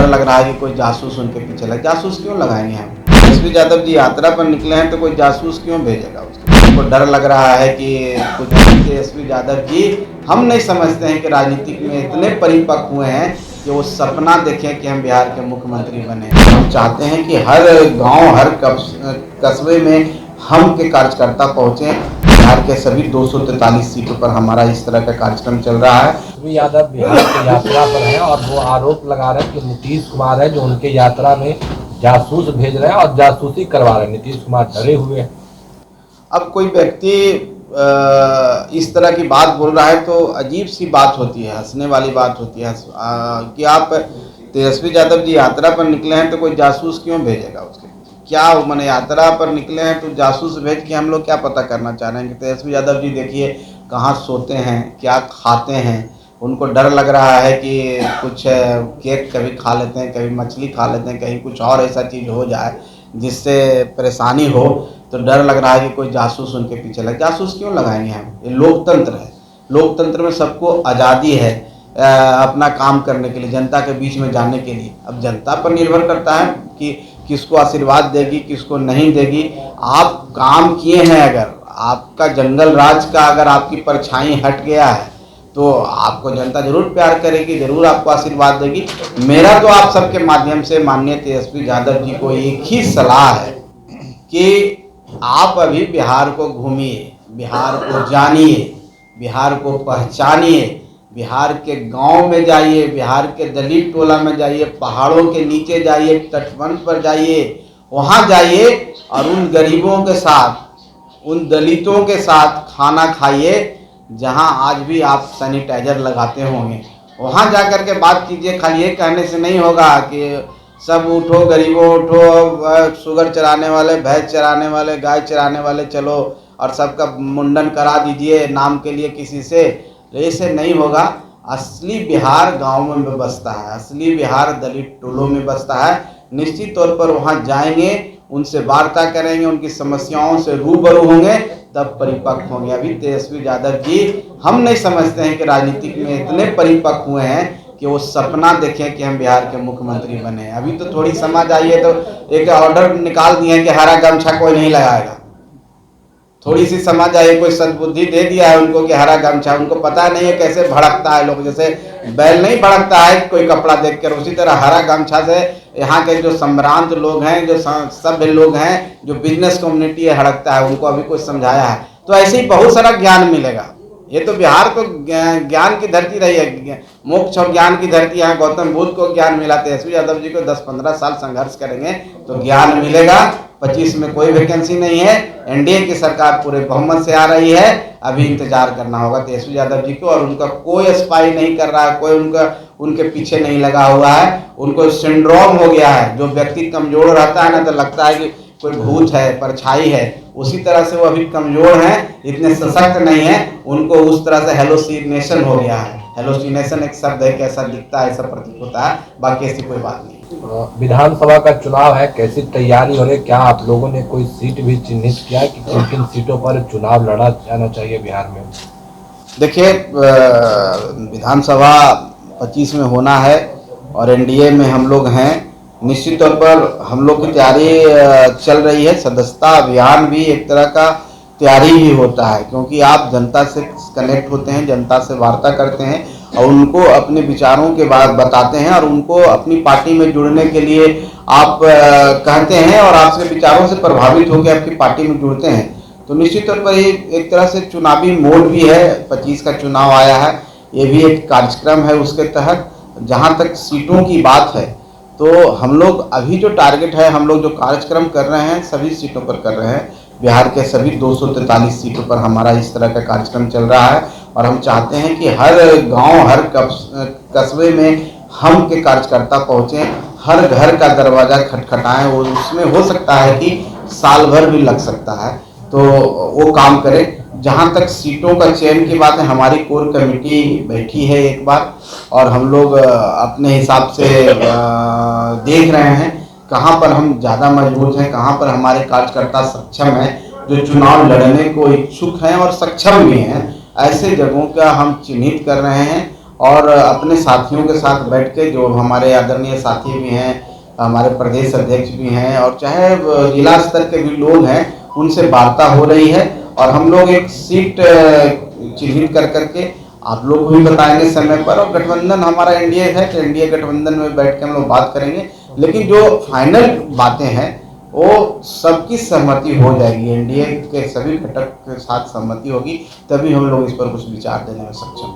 डर लग रहा है कि कोई जासूस उनके पीछे लगे। जासूस क्यों लगाएंगे हम? तेजस्वी यादव जी यात्रा पर निकले हैं तो कोई जासूस क्यों भेजेगा उसको? उनको डर लग रहा है कि कुछ तेजस्वी यादव जी हम नहीं समझते हैं कि राजनीतिक में इतने परिपक्व हुए हैं कि वो सपना देखें कि हम बिहार के मुख्यमंत्री बने। हम चाहते हैं कि हर गांव, हर कस्बे में हम के कार्यकर्ता पहुंचे। बिहार के सभी 243 सीटों पर हमारा इस तरह का कार्यक्रम चल रहा है। तेजस्वी यादव बिहार की यात्रा पर हैं और वो आरोप लगा रहे हैं कि नीतीश कुमार है जो उनके यात्रा में जासूस भेज रहे हैं और जासूसी करवा रहे हैं। नीतीश कुमार डरे हुए हैं। अब कोई व्यक्ति इस तरह की बात बोल रहा है तो अजीब सी बात होती है, हंसने वाली बात होती है कि आप तेजस्वी यादव जी यात्रा पर निकले हैं तो कोई जासूस क्यों भेजेगा उसके? क्या मैंने यात्रा पर निकले हैं तो जासूस भेज के हम लोग क्या पता करना चाह रहे हैं कि तेजस्वी यादव जी देखिए कहाँ सोते हैं, क्या खाते हैं। उनको डर लग रहा है कि कुछ केक कभी खा लेते हैं, कभी मछली खा लेते हैं, कहीं कुछ और ऐसा चीज़ हो जाए जिससे परेशानी हो, तो डर लग रहा है कि कोई जासूस उनके पीछे लगे। जासूस क्यों लगाएंगे हम? ये लोकतंत्र है। लोकतंत्र में सबको आज़ादी है अपना काम करने के लिए, जनता के बीच में जाने के लिए। अब जनता पर निर्भर करता है कि किसको आशीर्वाद देगी, किसको नहीं देगी। आप काम किए हैं, अगर आपका जंगल राज का अगर आपकी परछाई हट गया है तो आपको जनता जरूर प्यार करेगी, जरूर आपको आशीर्वाद देगी। मेरा तो आप सबके माध्यम से माननीय तेजस्वी यादव जी को एक ही सलाह है कि आप अभी बिहार को घूमिए, बिहार को जानिए, बिहार को पहचानिए, बिहार के गांव में जाइए, बिहार के दलित टोला में जाइए, पहाड़ों के नीचे जाइए, तटबंध पर जाइए, वहाँ जाइए और उन गरीबों के साथ, उन दलितों के साथ खाना खाइए जहाँ आज भी आप सैनिटाइजर लगाते होंगे। वहाँ जा कर के बात कीजिए। खाली ये कहने से नहीं होगा कि सब उठो गरीबों उठो, शुगर चराने वाले, भैंस चराने वाले, गाय चराने वाले चलो और सबका मुंडन करा दीजिए नाम के लिए किसी से। ऐसे नहीं होगा। असली बिहार गाँव में बसता है, असली बिहार दलित टोलों में बसता है। निश्चित तौर पर वहाँ जाएंगे, उनसे वार्ता करेंगे, उनकी समस्याओं से रूबरू होंगे, तब परिपक्व होंगे। अभी तेजस्वी यादव जी हम नहीं समझते हैं कि राजनीतिक में इतने परिपक्व हुए हैं कि वो सपना देखें कि हम बिहार के मुख्यमंत्री बने। अभी तो थोड़ी समझ आई है तो एक ऑर्डर निकाल दिए हैं कि हरा गमछा कोई नहीं लगाएगा। थोड़ी सी समझ आई, कोई सद्बुद्धि दे दिया है उनको कि हरा गमछा। उनको पता नहीं है कैसे भड़कता है लोग, जैसे बैल नहीं भड़कता है कोई कपड़ा देखकर, उसी तरह हरा गमछा से यहाँ के जो संभ्रांत लोग हैं, जो सभ्य लोग हैं, जो बिजनेस कम्युनिटी है, हड़कता है। उनको अभी कुछ समझाया है तो ऐसे ही बहुत सारा ज्ञान मिलेगा। ये तो बिहार तो ज्ञान की धरती रही है, मोक्ष और ज्ञान की धरती। यहाँ गौतम बुद्ध को ज्ञान मिला, तेजस्वी यादव जी को 10-15 साल संघर्ष करेंगे तो ज्ञान मिलेगा। 25 में कोई वैकेंसी नहीं है, एनडीए की सरकार पूरे बहुमत से आ रही है। अभी इंतजार करना होगा तेजस्वी यादव जी को, और उनका कोई स्पाई नहीं कर रहा है, कोई उनके पीछे नहीं लगा हुआ है। उनको सिंड्रोम हो गया है। जो व्यक्ति कमजोर रहता है ना तो लगता है कि कोई भूत है, परछाई है, उसी तरह से वो अभी कमजोर हैं, इतने सशक्त नहीं है। उनको उस तरह से हेलोसिनेशन हो गया है। हेलोसिनेशन एक शब्द है, कैसा दिखता है, ऐसा प्रतीत होता है, बाकी ऐसी कोई बात नहीं। विधानसभा का चुनाव है, कैसी तैयारी हो रही? क्या आप लोगों ने कोई सीट भी चिन्हित किया है कि किन किन सीटों पर चुनाव लड़ा जाना चाहिए बिहार में? देखिए, विधानसभा 25 में होना है और एनडीए में हम लोग हैं। निश्चित तौर पर हम लोग की तैयारी चल रही है। सदस्यता अभियान भी एक तरह का तैयारी ही होता है, क्योंकि आप जनता से कनेक्ट होते हैं, जनता से वार्ता करते हैं और उनको अपने विचारों के बाद बताते हैं और उनको अपनी पार्टी में जुड़ने के लिए आप कहते हैं और आपके विचारों से प्रभावित होकर आपकी पार्टी में जुड़ते हैं। तो निश्चित तौर पर ये एक तरह से चुनावी मोड भी है। 25 का चुनाव आया है, ये भी एक कार्यक्रम है। उसके तहत जहाँ तक सीटों की बात है तो हम लोग अभी जो टारगेट है, हम लोग जो कार्यक्रम कर रहे हैं सभी सीटों पर कर रहे हैं। बिहार के सभी 243 सीटों पर हमारा इस तरह का कार्यक्रम चल रहा है और हम चाहते हैं कि हर गांव, हर कस्बे में हम के कार्यकर्ता पहुँचें, हर घर का दरवाज़ा खटखटाएं। वो उसमें हो सकता है कि साल भर भी लग सकता है, तो वो काम करें। जहाँ तक सीटों का चयन की बात है, हमारी कोर कमेटी बैठी है एक बार और हम लोग अपने हिसाब से देख रहे हैं कहाँ पर हम ज़्यादा मजबूत हैं, कहाँ पर हमारे कार्यकर्ता सक्षम हैं, जो चुनाव लड़ने को इच्छुक हैं और सक्षम भी हैं। ऐसे जगहों का हम चिन्हित कर रहे हैं और अपने साथियों के साथ बैठ के, जो हमारे आदरणीय साथी भी हैं, हमारे प्रदेश अध्यक्ष भी हैं और चाहे जिला स्तर के भी लोग हैं, उनसे वार्ता हो रही है और हम लोग एक सीट चिन्हित कर करके आप लोग को भी बताएंगे समय पर। और गठबंधन हमारा एनडीए है तो एनडीए गठबंधन में बैठ के हम लोग बात करेंगे, लेकिन जो फाइनल बातें हैं वो सबकी सहमति हो जाएगी, एनडीए के सभी घटक के साथ सहमति होगी, तभी हम लोग इस पर कुछ विचार देने में सक्षम हैं।